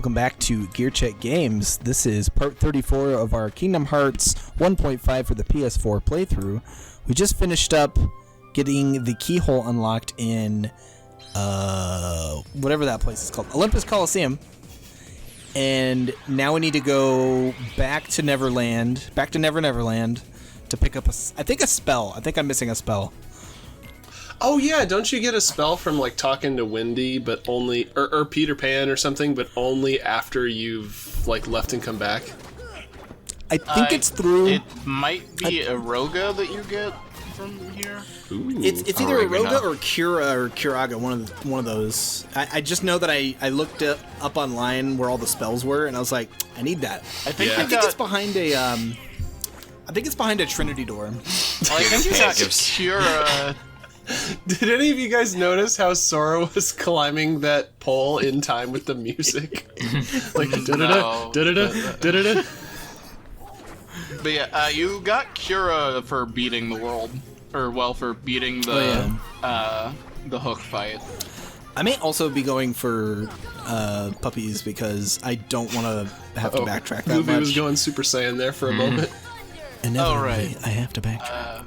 Welcome back to Gear Check Games. This is part 34 of our Kingdom Hearts 1.5 for the PS4 playthrough. We just finished up getting the keyhole unlocked in whatever that place is called, Olympus Coliseum. And now we need to go back to Neverland, back to Neverland to pick up a spell. I think I'm missing a spell. Oh yeah, don't you get a spell from like talking to Wendy, but only or Peter Pan or something, but only after you've like left and come back? I think it's through. It might be Aroga that you get from here. Ooh. It's either Aroga or Cura or Curaga, one of those. I just know that I looked up online where all the spells were, and I was like, I need that. I think it's behind a Trinity door. Well, I think you got Cura. Did any of you guys notice how Sora was climbing that pole in time with the music? Like da-da-da, da-da-da, da-da-da. But yeah, you got Cura for beating the world, for beating the hook fight. I may also be going for puppies because I don't want to have to backtrack that Movie much. was going Super Saiyan there for a moment. And right. I have to backtrack.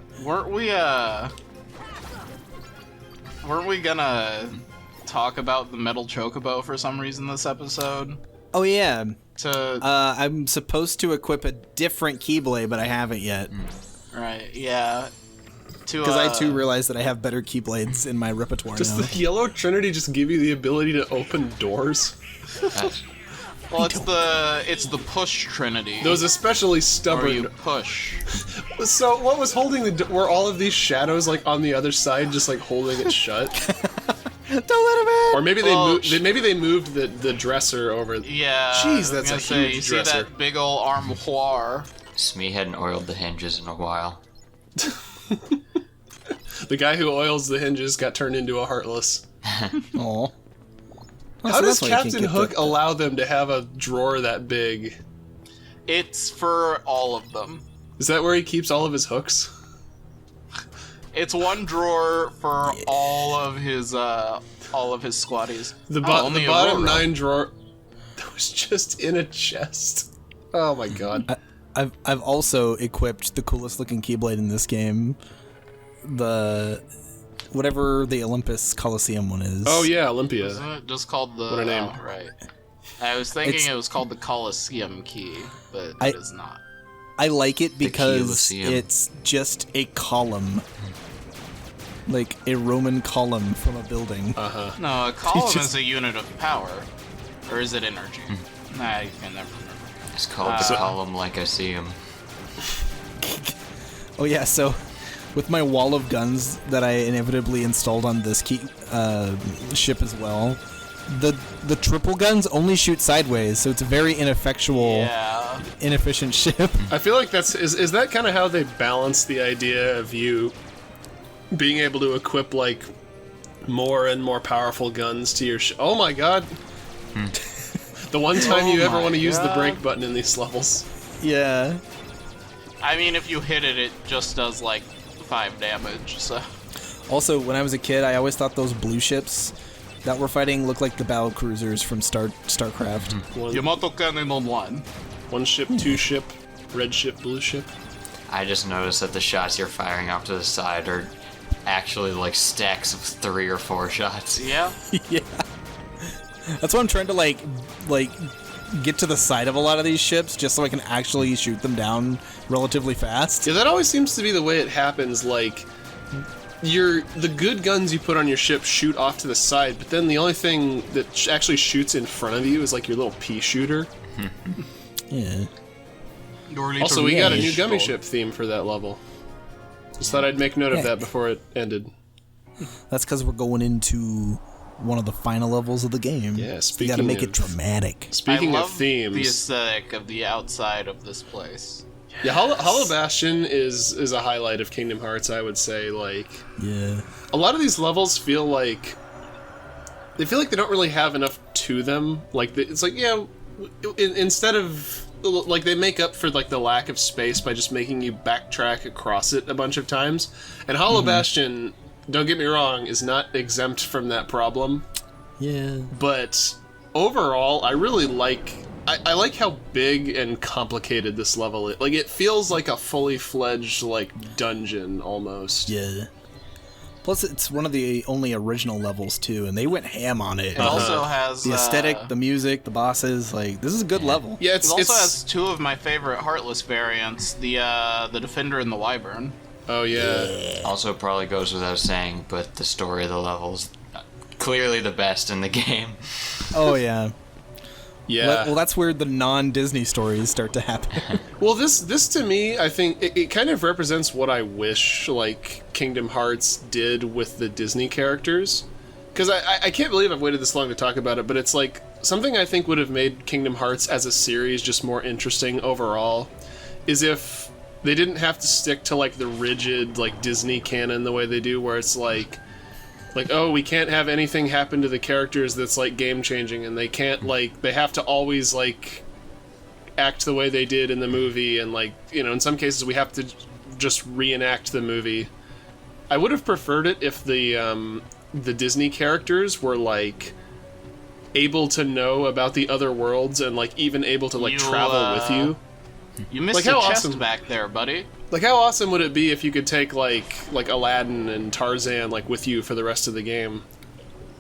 Weren't we gonna talk about the metal chocobo for some reason this episode? Oh yeah. I'm supposed to equip a different Keyblade, but I haven't yet. Right. Yeah. Because I too realized that I have better Keyblades in my repertoire Does now. the yellow Trinity just give you the ability to open doors? Well, it's the push Trinity. Those especially stubborn. Or you push. So what was holding were all of these shadows like on the other side, just like holding it shut? Don't let him in. Or maybe they moved the dresser over. Yeah. Jeez, that's a huge you dresser. See that big ol' armoire? Smee hadn't oiled the hinges in a while. The guy who oils the hinges got turned into a Heartless. Aw. How does Captain Hook allow them to have a drawer that big? It's for all of them. Is that where he keeps all of his hooks? It's one drawer for all of his squatties. The bottom 9 drawer that was just in a chest. Oh my god. I've also equipped the coolest looking Keyblade in this game. Whatever the Olympus Coliseum one is. Oh yeah, Olympia. Isn't it just called the... What a name. Right. I was thinking it was called the Coliseum key, but it is not. I like it because Coliseum. it's just a column. Like a Roman column from a building. No, a column is a unit of power. Or is it energy? Nah, you can never remember. It's called the column like I see him. Oh yeah, so with my wall of guns that I inevitably installed on this ship as well, the triple guns only shoot sideways, so it's a very ineffectual, inefficient ship. I feel like is that kind of how they balance the idea of you being able to equip like more and more powerful guns to your ship? Oh my god. The one time you ever want to use the brake button in these levels. Yeah. I mean, if you hit it, it just does like 5 damage, so... Also, when I was a kid, I always thought those blue ships that were fighting looked like the battle cruisers from StarCraft. Yamato Cannon on 1. One ship, two ship, red ship, blue ship. I just noticed that the shots you're firing off to the side are actually like stacks of 3 or 4 shots. Yeah. Yeah. That's why I'm trying to like get to the side of a lot of these ships just so I can actually shoot them down relatively fast. Yeah, that always seems to be the way it happens. Like, the good guns you put on your ship shoot off to the side, but then the only thing that actually shoots in front of you is like your little pea shooter. Yeah. Also, we got a new gummy ship theme for that level. Just thought I'd make note of that before it ended. That's because we're going into one of the final levels of the game. Yeah, you gotta make it dramatic. Speaking of themes, the aesthetic of the outside of this place. Yeah, Hollow Bastion is a highlight of Kingdom Hearts, I would say. Like, yeah, a lot of these levels feel like they don't really have enough to them. Like, it's like, yeah, instead of like they make up for like the lack of space by just making you backtrack across it a bunch of times. And Hollow Bastion, don't get me wrong, is not exempt from that problem. Yeah. But overall, I really like... I like how big and complicated this level is. Like, it feels like a fully fledged, like, dungeon, almost. Yeah. Plus, it's one of the only original levels, too, and they went ham on it. It also has the aesthetic, the music, the bosses. Like, this is a good level. Yeah, it also has two of my favorite Heartless variants, the Defender and the Wyvern. Oh, yeah. Also probably goes without saying, but the story of the levels clearly the best in the game. Oh, yeah. Yeah. Well, that's where the non-Disney stories start to happen. Well, this to me, I think, it kind of represents what I wish, like, Kingdom Hearts did with the Disney characters. Because I can't believe I've waited this long to talk about it, but it's like, something I think would have made Kingdom Hearts as a series just more interesting overall, is if they didn't have to stick to, like, the rigid, like, Disney canon the way they do, where it's like, oh, we can't have anything happen to the characters that's, like, game-changing, and they can't, like, they have to always, like, act the way they did in the movie, and, like, you know, in some cases we have to just reenact the movie. I would have preferred it if the Disney characters were, like, able to know about the other worlds and, like, even able to, like, travel with you. You missed Like, your how chest awesome- back there, buddy. Like, how awesome would it be if you could take, like Aladdin and Tarzan, like, with you for the rest of the game?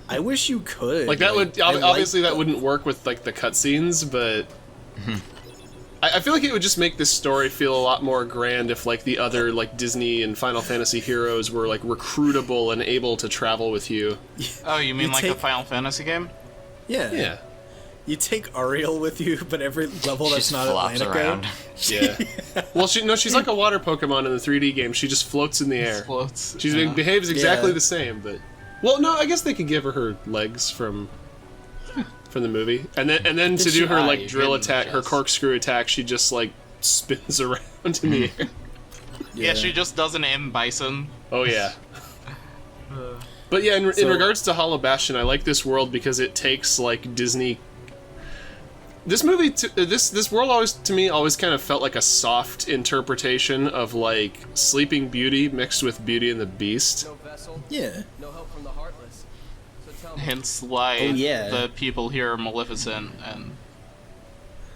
I wish you could. Like, that would... Obviously, that wouldn't work with, like, the cutscenes, but... I feel like it would just make this story feel a lot more grand if, like, the other, like, Disney and Final Fantasy heroes were, like, recruitable and able to travel with you. Oh, you mean You like the take- Final Fantasy game? Yeah. Yeah. You take Ariel with you, but every level that's Just not flops Atlantica. around. Yeah. Well, she's like a water Pokemon in the 3D game. She just floats in the air. Floats. She behaves exactly Yeah. the same, but... Well, no, I guess they could give her legs from the movie. And then to do her, she- like, drill hidden attack, her chest. corkscrew attack, she just, like, spins around in the air. Yeah, she just does an M Bison. Oh, yeah. But yeah, in So- regards to Hollow Bastion, I like this world because it takes, like, Disney... This movie, this world always kind of felt like a soft interpretation of, like, Sleeping Beauty mixed with Beauty and the Beast. No vessel, Yeah. no help from the Heartless. So tell me, Hence why Oh, yeah. the people here are Maleficent and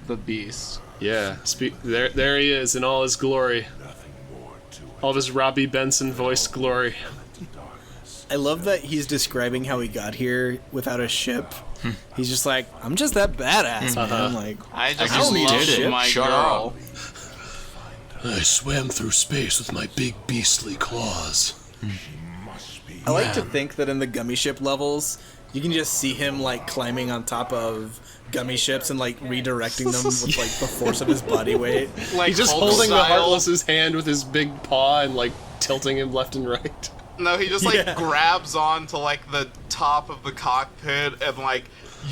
the Beast. Yeah, there he is in all his glory. All of his Robbie Benson voiced glory. I love that he's describing how he got here without a ship. He's just like, I'm just that badass, man. Like, I just don't need a love ship. my Shut girl. I swam through space with my big beastly claws. I like to think that in the gummy ship levels, you can just see him like climbing on top of gummy ships and like redirecting them with like the force of his body weight. Like He's just Hulk holding the style. Heartless's hand with his big paw and, like, tilting him left and right. No, he just like Yeah. grabs onto like the top of the cockpit and like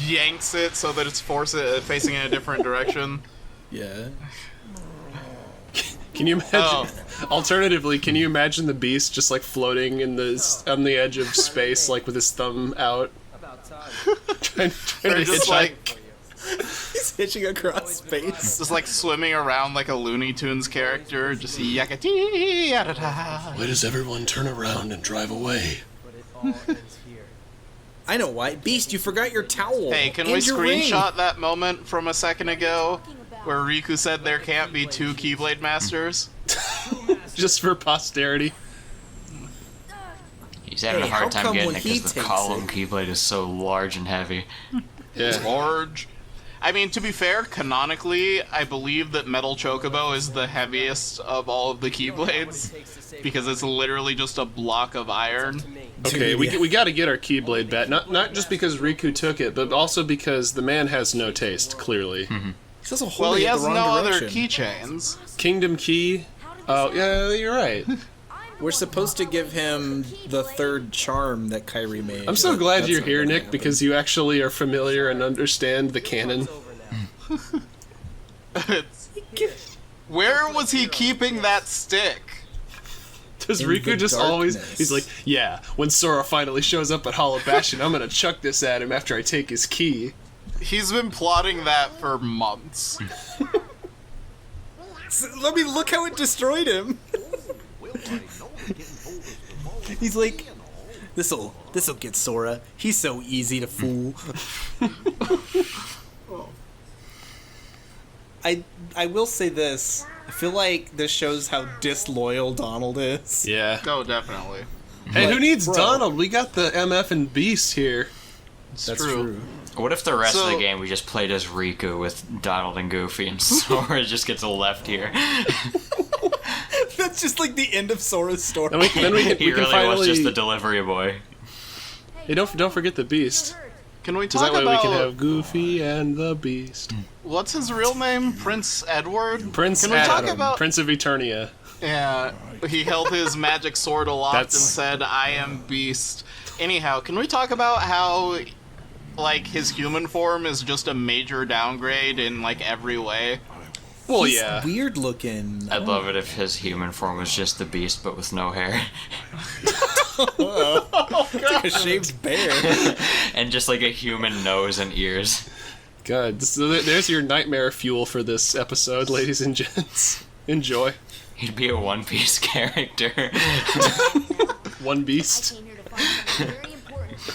yanks it so that it's facing in a different direction. Yeah. Can you imagine? Alternatively, can you imagine the Beast just, like, floating on the edge of space, like, with his thumb out, about time. trying They're to just hitchhike? like He's hitching across space. just like swimming around like a Looney Tunes character, just yakati yadada. Why does everyone turn around and drive away? But it all ends here. I know why. Beast, you forgot your towel. Hey, can and we your ring. screenshot that moment from a second ago where Riku said there can't be two Keyblade Masters? Just for posterity. He's having Hey, a hard how time come getting when it he because the takes column it- keyblade is so large and heavy. Yeah. Large. I mean, to be fair, canonically, I believe that Metal Chocobo is the heaviest of all of the Keyblades because it's literally just a block of iron. Okay, Dude, yeah. we got to get our Keyblade back. Not just because Riku took it, but also because the man has no taste. Clearly, He's also Well, holding he it has the no wrong other direction. keychains. Kingdom Key. Oh yeah, you're right. We're supposed to give him the third charm that Kyrie made. I'm so but glad that's you're not here, gonna Nick, happen. because you actually are familiar and understand the canon. It's over now. It's- Where was he keeping that stick? Does In Riku the just always... darkness. He's like, yeah, when Sora finally shows up at Hollow Bastion, I'm gonna chuck this at him after I take his key. He's been plotting that for months. Let me look how it destroyed him. He's like, This'll get Sora. He's so easy to fool. I will say this. I feel like this shows how disloyal Donald is. Yeah. Oh, definitely. Hey, who Like, needs bro. Donald? We got the MF and Beast here. It's That's true. true. What if the rest of So- the game we just played as Riku with Donald and Goofy and Sora just gets left here? That's just like the end of Sora's story. And then we can, He we can really finally. was just the delivery boy. Hey, don't forget the Beast. Can we Because talk that way about we can have Goofy and the Beast. what's his real name? Prince Edward. Prince Can we Adam, talk about? Prince of Eternia. Yeah, he held his magic sword aloft and That's- said, "I am Beast." Anyhow, can we talk about how, like, his human form is just a major downgrade in like every way? Well, He's yeah. weird looking. I'd love it if his human form was just the Beast but with no hair. Like a shaved bear. And just like a human nose and ears. God, so there's your nightmare fuel for this episode, ladies and gents. Enjoy. He'd be a One Piece character. One Beast. Came here to find something very important for you.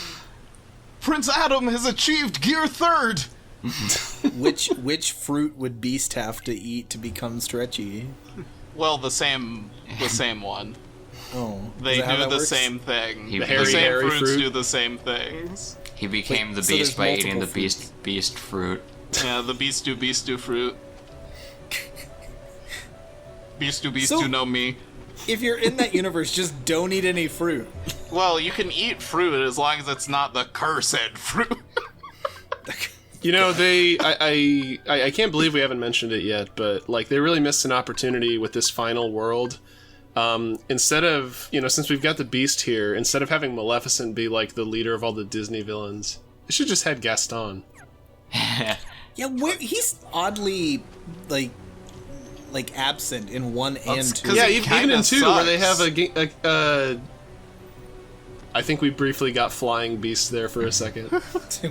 Prince Adam has achieved Gear 3rd. Which fruit would Beast have to eat to become stretchy? Well, the same one. Oh, They is that how do that the works? same thing. The The hairy, same hairy fruits fruit. do the same things. He became Wait, the so Beast there's by eating the multiple fruits. beast fruit. Yeah, the beast do fruit. Beast do So- know me. If you're in that universe, just don't eat any fruit. Well, you can eat fruit as long as it's not the cursed fruit. You know, I can't believe we haven't mentioned it yet, but like they really missed an opportunity with this final world. Instead of, since we've got the Beast here, instead of having Maleficent be like the leader of all the Disney villains, they should just had Gaston. Yeah, he's oddly like absent in 1 and 2. 'cause Yeah, it even kinda in 2, where they sucks. have I think we briefly got Flying Beast there for a second.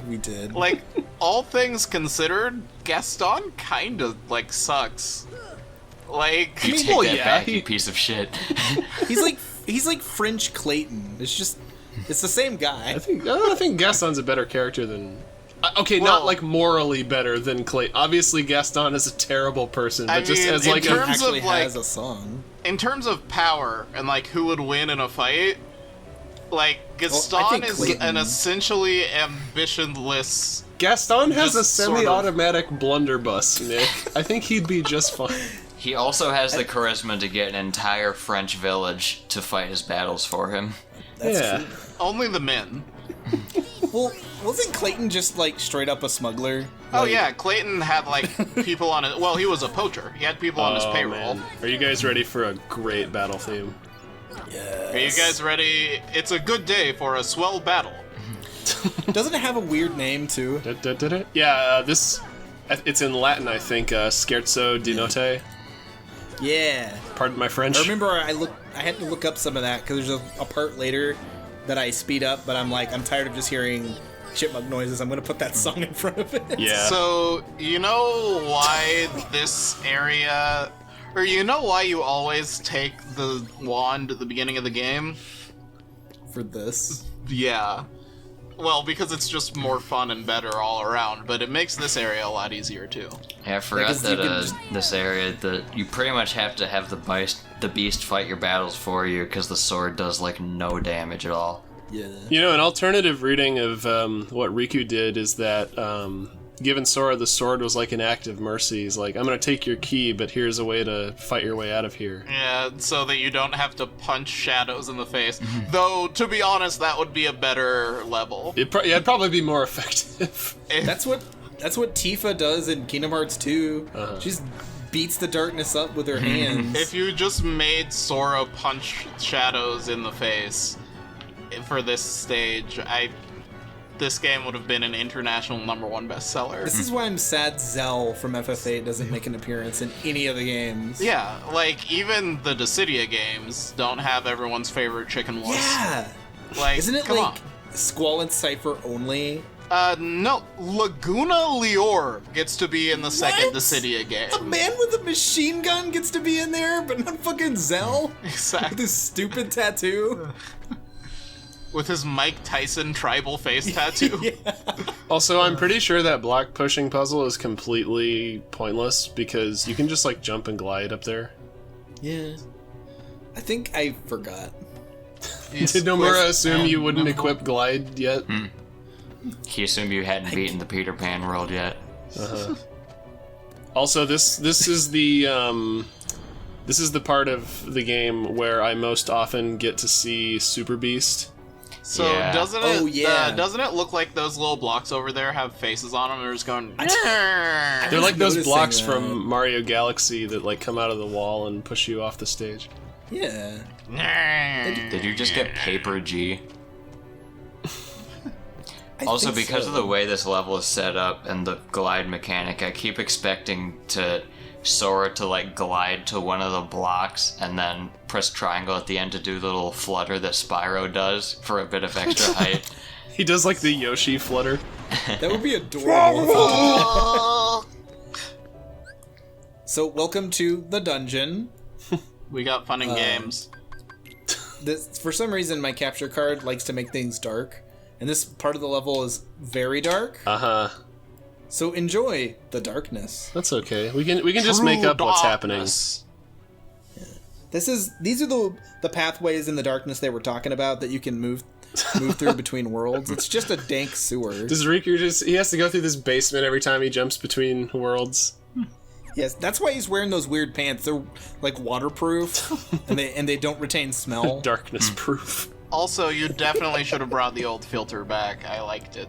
We did. Like, all things considered, Gaston kinda, like, sucks. Like, You take well, that yeah, back, he- you piece of shit. he's like French Clayton. It's the same guy. I think Gaston's a better character than. Okay, Well- not like morally better than Clay. Obviously, Gaston is a terrible person, but I just mean, as in like terms a. of, Actually like- has a song. in terms of power and, like, who would win in a fight, like, Gaston think is Clayton- an essentially ambitionless... Gaston has a just sort of- semi-automatic blunderbuss, Nick. I think he'd be just fine. He also has the charisma to get an entire French village to fight his battles for him. That's Yeah. true. Only the men. Well, wasn't Clayton just like straight up a smuggler? Oh Like, yeah, Clayton had, like, people on his... Well, he was a poacher. He had people on his Oh, payroll. man. Are you guys ready for a great battle theme? Are you guys ready? It's a good day for a swell battle. Doesn't it have a weird name too? Da-da-da-da. Yeah, it's in Latin, I think. Scherzo di notte. Yeah. Pardon my French. I remember I had to look up some of that because there's a part later that I speed up, but I'm tired of just hearing chipmunk noises. I'm gonna put that song in front of it. Yeah. So, you know why this area... Or you know why you always take the wand at the beginning of the game? For this. Yeah. Well, because it's just more fun and better all around, but it makes this area a lot easier too. Yeah, I forgot 'cause you that can just- this area, you pretty much have to have the beast fight your battles for you, because the sword does like no damage at all. Yeah. An alternative reading of what Riku did is that given Sora the sword was like an act of mercy. He's like, I'm gonna take your key, but here's a way to fight your way out of here. Yeah, so that you don't have to punch shadows in the face. Though, to be honest, that would be a better level. It'd probably be more effective. That's what Tifa does in Kingdom Hearts 2. Uh-huh. She just beats the darkness up with her hands. If you just made Sora punch shadows in the face for this stage, this game would have been an international #1 bestseller. This is why I'm sad Zell from FF8 doesn't make an appearance in any of the games. Yeah, like, even the Dissidia games don't have everyone's favorite chicken wuss. Yeah. Like, Isn't it come like Squall and Cypher only? on. No, Laguna Lior gets to be in the second What? Dissidia game. A man with a machine gun gets to be in there, but not fucking Zell? With Exactly. his stupid tattoo? with his Mike Tyson tribal face tattoo. Also, I'm pretty sure that block pushing puzzle is completely pointless because you can just like jump and glide up there. Yeah. I think I forgot. Did Nomura assume you wouldn't equip glide yet? He assumed you hadn't beaten the Peter Pan world yet. Also, this is the part of the game where I most often get to see Super Beast. So Yeah. doesn't it? Oh, yeah. Doesn't it look like those little blocks over there have faces on them? They're just going. They're like those noticing blocks that. from Mario Galaxy that like come out of the wall and push you off the stage. Yeah. Did you just get Paper G? I Also, think because so. of the way this level is set up and the glide mechanic, I keep expecting Sora to like glide to one of the blocks and then press triangle at the end to do the little flutter that Spyro does for a bit of extra height. He does like the Yoshi flutter. That would be adorable. So, welcome to the dungeon. We got fun and games. For some reason, my capture card likes to make things dark, and this part of the level is very dark. So enjoy the darkness. That's okay. We can just make up what's happening. These are the pathways in the darkness they were talking about that you can move through between worlds. It's just a dank sewer. Does Riku he has to go through this basement every time he jumps between worlds? Yes, that's why he's wearing those weird pants. They're like waterproof, and they don't retain smell. Darkness proof. Also, you definitely should have brought the old filter back. I liked it.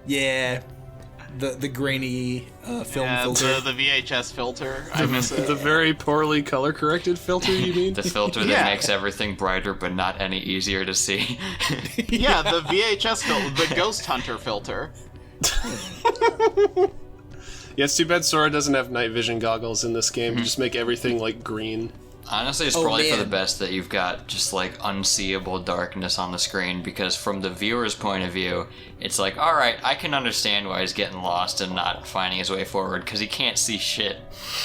Yeah, the grainy film Yeah, filter. the VHS filter. I miss it. The very poorly color corrected filter, you mean? The filter that Yeah. makes everything brighter but not any easier to see. Yeah, the VHS filter, the Ghost Hunter filter. Yeah, it's too bad Sora doesn't have night vision goggles in this game to just make everything like green. Honestly, it's Oh, probably for man. the best that you've got just like unseeable darkness on the screen, because from the viewer's point of view, it's like, alright, I can understand why he's getting lost and not finding his way forward, because he can't see shit.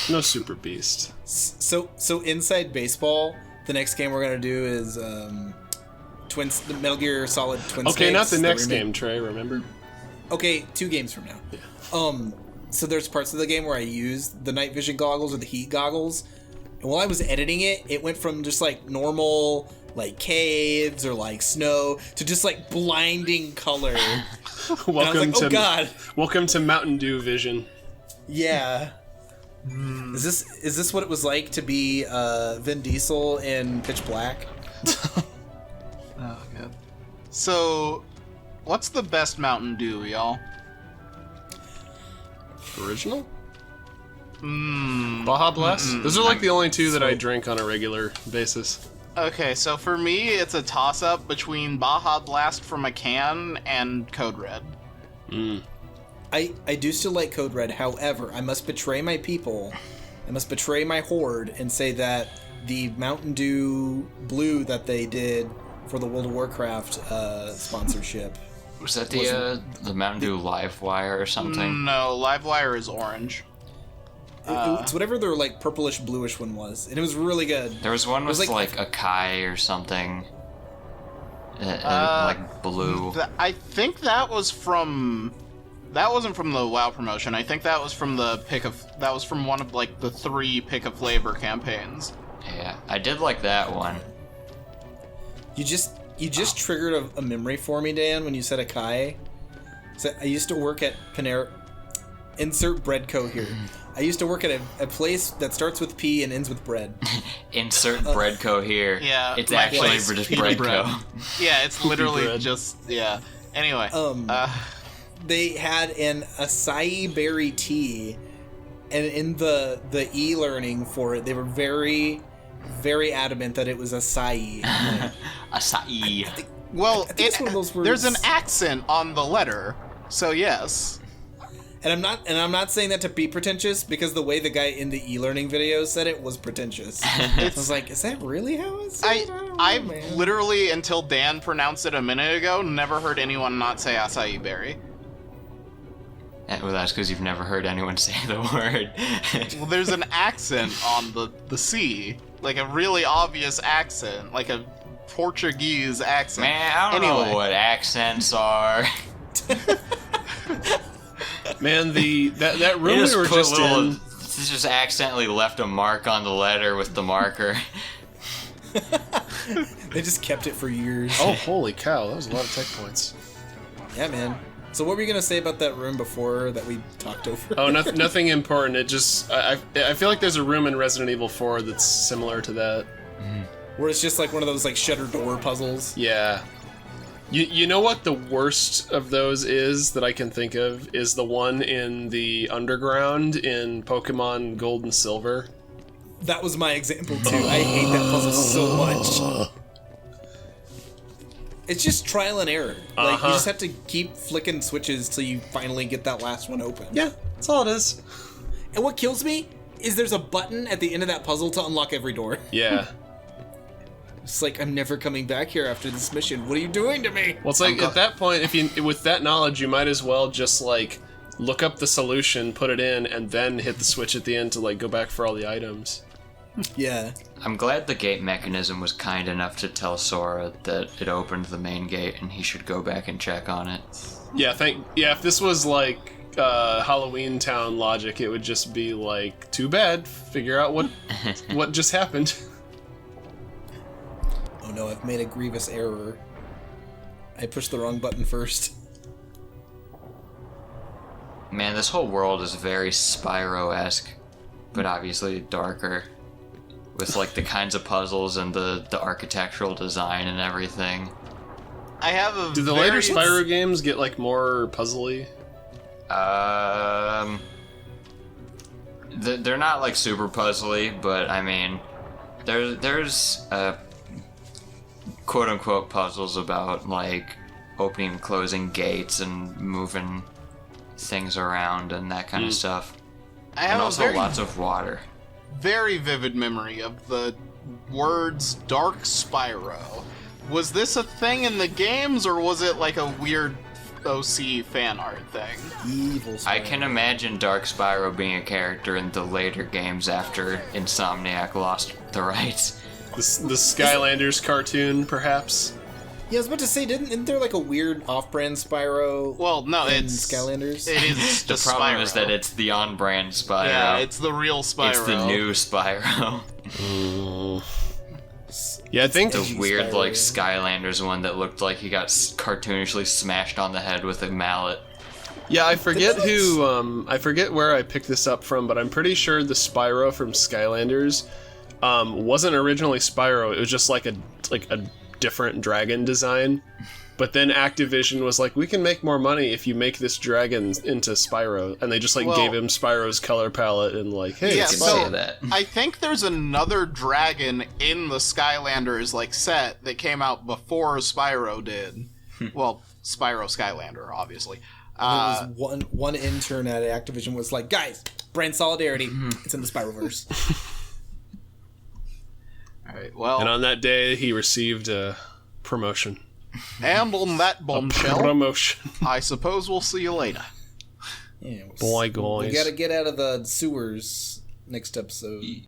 No Super Beast. So inside baseball, the next game we're gonna do is the Metal Gear Solid Twin Okay, Snakes, not the next remake. game, Trey, remember? Okay, 2 games from now. So there's parts of the game where I used the night vision goggles or the heat goggles, and while I was editing it, it went from just like normal like caves or like snow to just like blinding color. And I was like, oh god, Welcome to Mountain Dew vision. yeah. Is this what it was like to be Vin Diesel in Pitch Black? Oh, God. So, what's the best Mountain Dew, y'all? Original? Baja Blast? Those are like the only two that I drink on a regular basis. Okay, so for me, it's a toss-up between Baja Blast from a can and Code Red. I do still like Code Red, however, I must betray my people. I must betray my horde and say that the Mountain Dew Blue that they did for the World of Warcraft sponsorship. Was that the Mountain Dew Live Wire or something? No, Livewire is orange. It's whatever their like purplish bluish one was, and it was really good. There was one with was like- like a Kai or something. Like blue. I think that was from... That wasn't from the WoW promotion. I think that was from the That was from one of like the 3 pick a flavor campaigns. Yeah, I did like that one. You just triggered a memory for me, Dan, when you said Akai. So I used to work at Panera. Insert breadco here. I used to work at a place that starts with P and ends with bread. Insert Breadco here. Yeah, It's my actually place, just pita Breadco. bread. Yeah, it's literally bread. just... Yeah. Anyway. They had an acai berry tea, and in the e-learning for it, they were very, very adamant that it was acai. Acai. Well, think it's one of those there's an words- accent on the letter, so yes. And I'm not saying that to be pretentious, because the way the guy in the e-learning video said it was pretentious. I was like, is that really how it's said? I don't know, I've man. literally, until Dan pronounced it a minute ago, never heard anyone not say acai berry. Well, that's because you've never heard anyone say the word. Well, there's an accent on the C, like a really obvious accent, like a Portuguese accent. Man, I don't know what accents are. Man, that room They we just were put just little, in. just accidentally left a mark on the letter with the marker. They just kept it for years. Oh, holy cow! That was a lot of tech points. Yeah, man. So what were you gonna say about that room before that we talked over? Oh, nothing important. It just I feel like there's a room in Resident Evil 4 that's similar to that. Where it's just like one of those like shutter door puzzles. Yeah. You know what the worst of those is that I can think of is the one in the underground in Pokemon Gold and Silver. That was my example too. I hate that puzzle so much. It's just trial and error. Like you just have to keep flicking switches till you finally get that last one open. Yeah, that's all it is. And what kills me is there's a button at the end of that puzzle to unlock every door. Yeah. It's like, I'm never coming back here after this mission. What are you doing to me? Well, it's like at that point, if you with that knowledge, you might as well just like look up the solution, put it in, and then hit the switch at the end to like go back for all the items. Yeah. I'm glad the gate mechanism was kind enough to tell Sora that it opened the main gate and he should go back and check on it. Yeah, if this was like Halloween Town logic, it would just be like, too bad. Figure out what just happened. Oh no, I've made a grievous error. I pushed the wrong button first. Man, this whole world is very Spyro-esque, but obviously darker. With like the kinds of puzzles and the architectural design and everything. I have a Do the later Spyro games get like more puzzly? They're not like super puzzly, but I mean, there's quote unquote puzzles about like opening and closing gates and moving things around and that kind of stuff. I have And a also lots of water. very vivid memory of the words Dark Spyro. Was this a thing in the games, or was it like a weird OC fan art thing? Evil Spyro. I can imagine Dark Spyro being a character in the later games after Insomniac lost the rights. The Skylanders cartoon, perhaps? Yeah, I was about to say, isn't there like a weird off-brand Spyro? Well, no, in it's Skylanders. It is The just problem Spyro. is that it's the on-brand Spyro. Yeah, it's the real Spyro. It's the new Spyro. Yeah, I think The weird, Spyro, like, yeah. Skylanders one that looked like he got cartoonishly smashed on the head with a mallet. Yeah, I forget I forget where I picked this up from, but I'm pretty sure the Spyro from Skylanders wasn't originally Spyro. It was just like a different dragon design. But then Activision was like, we can make more money if you make this dragon into Spyro, and they just like Well- gave him Spyro's color palette and like, hey, Yeah, it's can so say that. I think there's another dragon in the Skylanders like set that came out before Spyro did. Well, Spyro Skylander, obviously. It was one intern at Activision was like, guys, brand solidarity. It's in the Spyroverse. All right, well, And on that day, he received a promotion. and on that bombshell, Promotion. I suppose we'll see you later. Yeah, Boy, we guys. gotta get out of the sewers next episode.